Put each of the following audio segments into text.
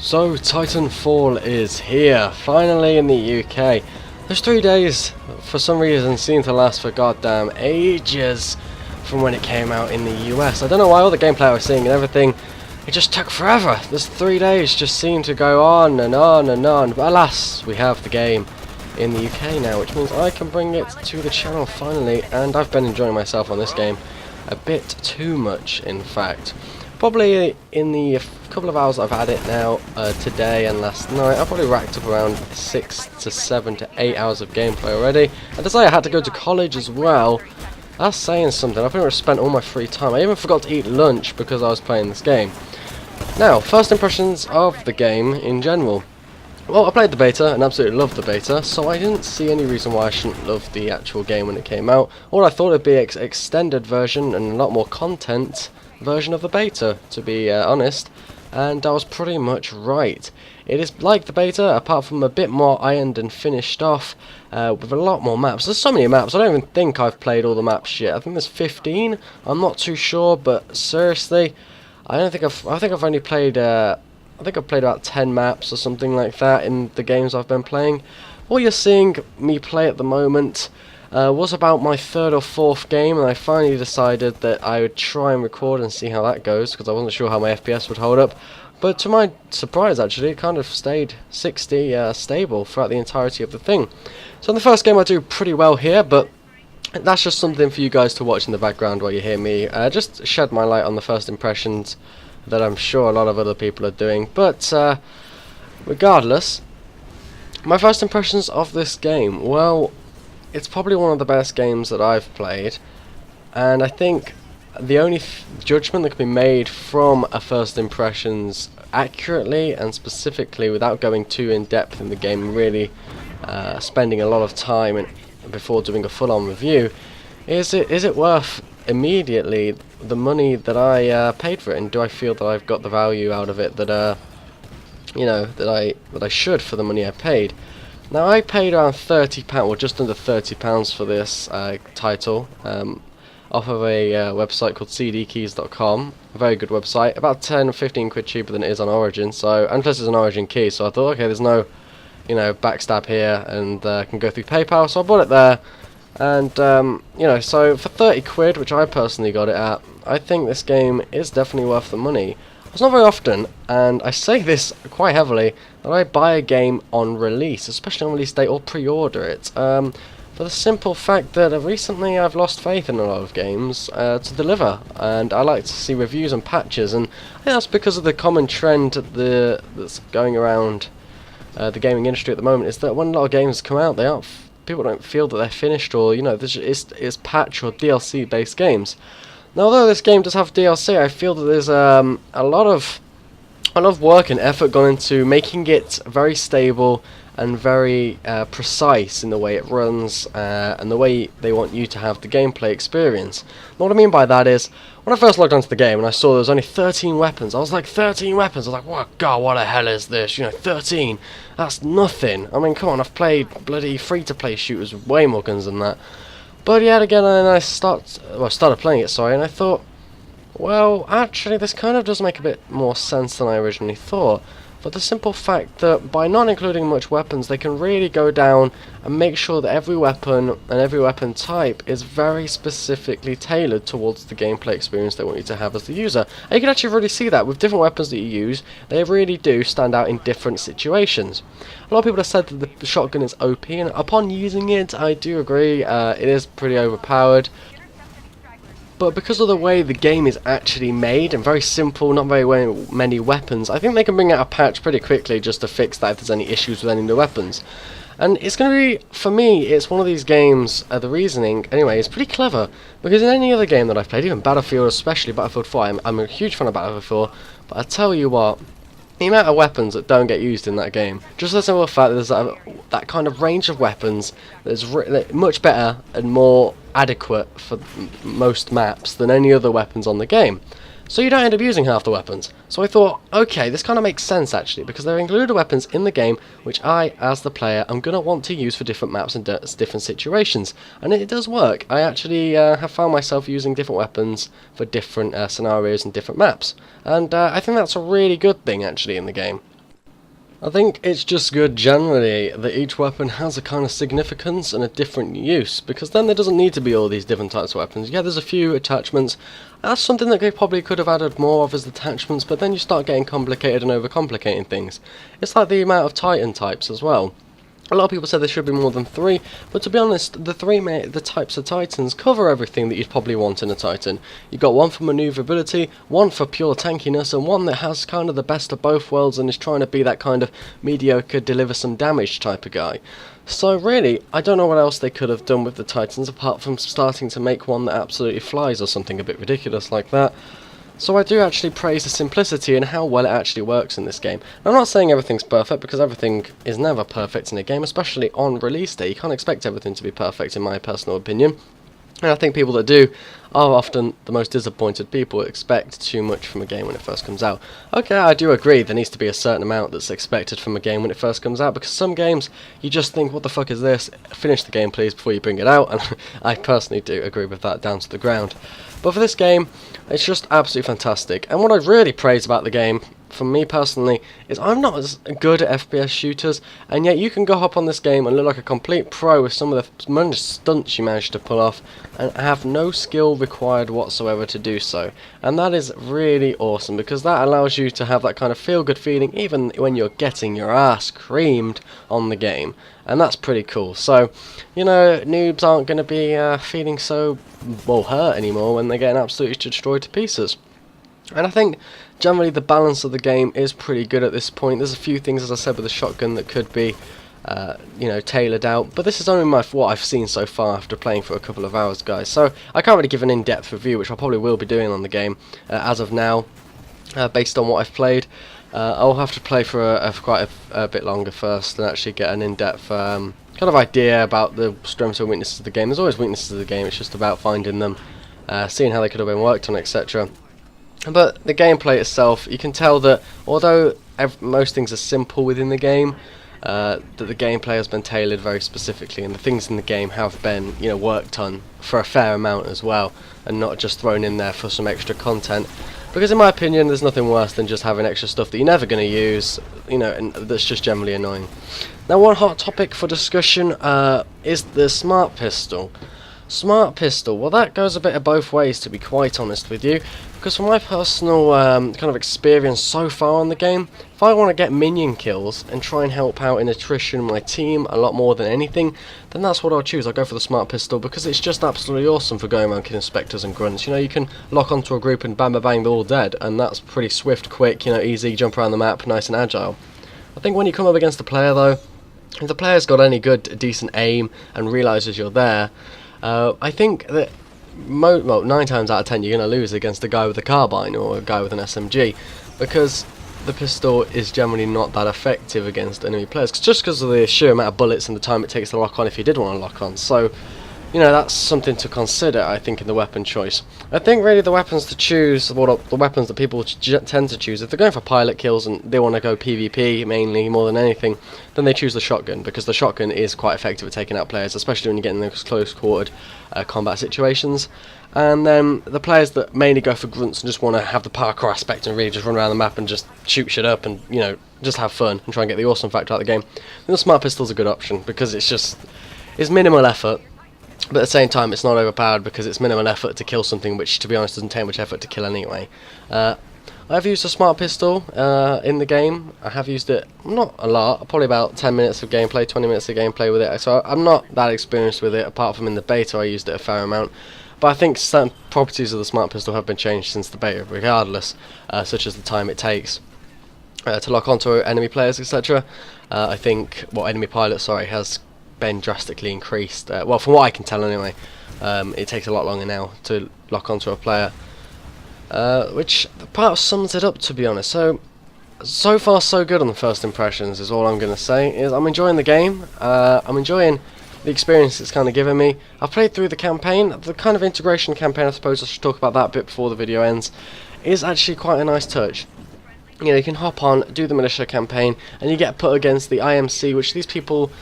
So TitanFall is here, finally in the UK. Those 3 days, for some reason, seem to last for goddamn ages from when it came out in the US. I don't know why all the gameplay I was seeing and everything, it just took forever. Those 3 days just seemed to go on and on and on. But alas, we have the game in the UK now, which means I can bring it to the channel finally, and I've been enjoying myself on this game a bit too much, in fact. Probably in the couple of hours I've had it now, today and last night, I've probably racked up around 6 to 7 to 8 hours of gameplay already. And to say I had to go to college as well, that's saying something. I pretty much spent all my free time. I even forgot to eat lunch because I was playing this game. Now, first impressions of the game in general. Well, I played the beta and absolutely loved the beta, so I didn't see any reason why I shouldn't love the actual game when it came out. Or I thought it'd be an extended version and a lot more content version of the beta, to be honest, and I was pretty much right. It is like the beta, apart from a bit more ironed and finished off, with a lot more maps. There's so many maps, I don't even think I've played all the maps yet. I think there's 15, I'm not too sure, but seriously, I think I've only played, I think I've played about 10 maps or something like that in the games I've been playing. What you're seeing me play at the moment was about my 3rd or 4th game, and I finally decided that I would try and record and see how that goes, because I wasn't sure how my FPS would hold up. But to my surprise, actually, it kind of stayed 60 stable throughout the entirety of the thing. So in the first game I do pretty well here, but that's just something for you guys to watch in the background while you hear me just shed my light on the first impressions that I'm sure a lot of other people are doing. But regardless, my first impressions of this game, well, it's probably one of the best games that I've played, and I think the only judgment that can be made from a first impressions accurately and specifically without going too in depth in the game and really spending a lot of time before doing a full-on review, is it worth immediately the money that I paid for it, and do I feel that I've got the value out of it that you know, that I should for the money I paid. Now, I paid around £30, or just under £30 for this title, off of a website called cdkeys.com, a very good website, about 10 or 15 quid cheaper than it is on Origin, and plus it's an Origin key, so I thought, okay, there's no, you know, backstab here, and I can go through PayPal, so I bought it there, and, you know, so for 30 quid, which I personally got it at, I think this game is definitely worth the money. It's not very often, and I say this quite heavily, that I buy a game on release, especially on release date, or pre-order it, for the simple fact that recently I've lost faith in a lot of games to deliver, and I like to see reviews and patches, and I think that's because of the common trend that's going around the gaming industry at the moment, is that when a lot of games come out, people don't feel that they're finished, or, you know, it's patch or DLC based games. Now, although this game does have DLC, I feel that there's a lot of work and effort gone into making it very stable and very precise in the way it runs and the way they want you to have the gameplay experience. And what I mean by that is, when I first logged onto the game and I saw there was only 13 weapons, I was like, 13 weapons? I was like, what, God, what the hell is this? You know, 13, that's nothing. I mean, come on, I've played bloody free-to-play shooters with way more guns than that. But yet again, and I started playing it, sorry, and I thought, well, actually, this kind of does make a bit more sense than I originally thought. For the simple fact that by not including much weapons, they can really go down and make sure that every weapon and every weapon type is very specifically tailored towards the gameplay experience they want you to have as the user. And you can actually really see that with different weapons that you use, they really do stand out in different situations. A lot of people have said that the shotgun is OP, and upon using it, I do agree, it is pretty overpowered. But because of the way the game is actually made, and very simple, not very many weapons, I think they can bring out a patch pretty quickly just to fix that if there's any issues with any of the weapons. And it's going to be, for me, it's one of these games, the reasoning, anyway, is pretty clever. Because in any other game that I've played, even Battlefield, especially Battlefield 4, I'm a huge fan of Battlefield 4, but I tell you what, the amount of weapons that don't get used in that game, just the simple fact that there's that kind of range of weapons that's much better and more adequate for most maps than any other weapons on the game. So you don't end up using half the weapons. So I thought, okay, this kind of makes sense actually, because there are included weapons in the game which I, as the player, am going to want to use for different maps and different situations. And it does work. I actually have found myself using different weapons for different scenarios and different maps. And I think that's a really good thing actually in the game. I think it's just good generally that each weapon has a kind of significance and a different use, because then there doesn't need to be all these different types of weapons. Yeah, there's a few attachments. That's something that they probably could have added more of as attachments, but then you start getting complicated and overcomplicating things. It's like the amount of Titan types as well. A lot of people said there should be more than 3, but to be honest, the types of Titans cover everything that you'd probably want in a Titan. You've got one for maneuverability, one for pure tankiness, and one that has kind of the best of both worlds and is trying to be that kind of mediocre, deliver some damage type of guy. So really, I don't know what else they could have done with the Titans apart from starting to make one that absolutely flies or something a bit ridiculous like that. So I do actually praise the simplicity and how well it actually works in this game. I'm not saying everything's perfect, because everything is never perfect in a game, especially on release day. You can't expect everything to be perfect in my personal opinion. And I think people that do are often the most disappointed people, expect too much from a game when it first comes out. Okay, I do agree there needs to be a certain amount that's expected from a game when it first comes out, because some games you just think, what the fuck is this? Finish the game please before you bring it out, and I personally do agree with that down to the ground. But for this game, it's just absolutely fantastic. And what I really praise about the game, for me personally, is I'm not as good at FPS shooters, and yet you can go hop on this game and look like a complete pro with some of the stunts you manage to pull off, and have no skill required whatsoever to do so. And that is really awesome, because that allows you to have that kind of feel-good feeling even when you're getting your ass creamed on the game. And that's pretty cool. So, you know, noobs aren't going to be feeling so, well, hurt anymore when they're getting absolutely destroyed to pieces. And I think generally the balance of the game is pretty good at this point. There's a few things, as I said, with the shotgun that could be, you know, tailored out. But this is only what I've seen so far after playing for a couple of hours, guys. So I can't really give an in-depth review, which I probably will be doing on the game as of now, based on what I've played. I'll have to play for quite a bit longer first and actually get an in-depth kind of idea about the strengths and weaknesses of the game. There's always weaknesses of the game, it's just about finding them, seeing how they could have been worked on, etc. But the gameplay itself, you can tell that although most things are simple within the game, that the gameplay has been tailored very specifically, and the things in the game have been, you know, worked on for a fair amount as well, and not just thrown in there for some extra content. Because in my opinion, there's nothing worse than just having extra stuff that you're never going to use, you know, and that's just generally annoying. Now, one hot topic for discussion is the smart pistol. Smart pistol, well, that goes a bit of both ways, to be quite honest with you, because from my personal kind of experience so far on the game, if I want to get minion kills and try and help out in attrition my team a lot more than anything, then that's what I'll choose. I'll go for the smart pistol, because it's just absolutely awesome for going around killing spectres and grunts. You know, you can lock onto a group and bang bang bang, they're all dead, and that's pretty swift, quick, you know, easy, jump around the map, nice and agile. I think when you come up against a player though, if the player's got any good, decent aim and realises you're there, I think that 9 times out of 10 you're going to lose against a guy with a carbine or a guy with an SMG, because the pistol is generally not that effective against enemy players, just because of the sheer amount of bullets and the time it takes to lock on if you did want to lock on. So, you know, that's something to consider, I think, in the weapon choice. I think really the weapons to choose, well, the weapons that people tend to choose, if they're going for pilot kills and they want to go PvP mainly more than anything, then they choose the shotgun, because the shotgun is quite effective at taking out players, especially when you get in those close-quartered combat situations. And then the players that mainly go for grunts and just want to have the parkour aspect and really just run around the map and just shoot shit up and, you know, just have fun and try and get the awesome factor out of the game, then the smart pistol's a good option, because it's minimal effort. But at the same time, it's not overpowered, because it's minimal effort to kill something which, to be honest, doesn't take much effort to kill anyway. I've used a smart pistol in the game. I have used it, not a lot, probably about 10 minutes of gameplay, 20 minutes of gameplay with it. So I'm not that experienced with it, apart from in the beta I used it a fair amount. But I think certain properties of the smart pistol have been changed since the beta, regardless, such as the time it takes to lock onto enemy players, etc. I think, well, enemy pilots, sorry, has been drastically increased. Well, from what I can tell anyway, it takes a lot longer now to lock onto a player, which part sums it up, to be honest. So far so good on the first impressions is all I'm going to say. Is I'm enjoying the game, I'm enjoying the experience it's kind of given me. I've played through the campaign, the kind of integration campaign, I suppose I should talk about that a bit before the video ends, is actually quite a nice touch. You know, you can hop on, do the militia campaign, and you get put against the IMC, which these people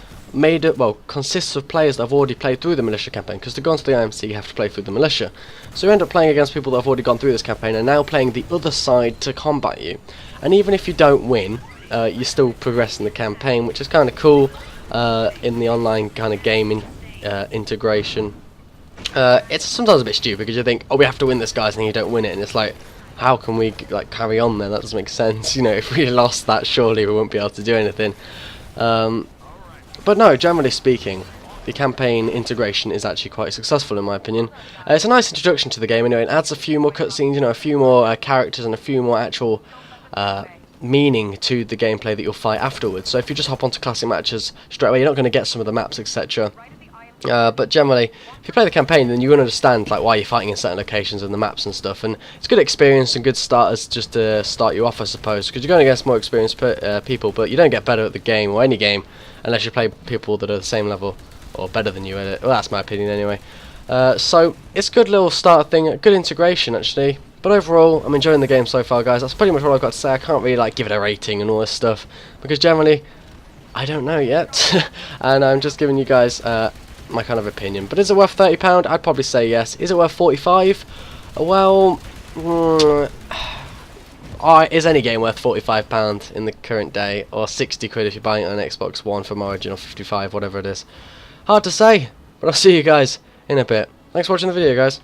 consists of players that have already played through the militia campaign, because to go into the IMC you have to play through the militia. So you end up playing against people that have already gone through this campaign and now playing the other side to combat you. And even if you don't win, you're still progressing the campaign, which is kind of cool in the online kind of gaming integration. It's sometimes a bit stupid because you think, oh, we have to win this, guys, and then you don't win it, and it's like, how can we like carry on then? That doesn't make sense. You know, if we lost that, surely we won't be able to do anything. But no, generally speaking, the campaign integration is actually quite successful in my opinion. It's a nice introduction to the game anyway. It adds a few more cutscenes, you know, a few more characters and a few more actual meaning to the gameplay that you'll fight afterwards. So if you just hop onto classic matches straight away, you're not going to get some of the maps, etc. But generally, if you play the campaign, then you will understand like why you're fighting in certain locations and the maps and stuff. And it's good experience and good starters just to start you off, I suppose, because you're going against more experienced people, but you don't get better at the game or any game unless you play people that are the same level or better than you at it. Well, that's my opinion anyway. So it's a good little starter thing, good integration actually. But overall, I'm enjoying the game so far, guys. That's pretty much all I've got to say. I can't really like give it a rating and all this stuff because generally, I don't know yet, and I'm just giving you guys my kind of opinion. But is it worth £30? I'd probably say yes. Is it worth 45? Well, is any game worth £45 in the current day, or 60 quid if you're buying it on Xbox One from Origin, or 55, whatever it is? Hard to say, but I'll see you guys in a bit. Thanks for watching the video, guys.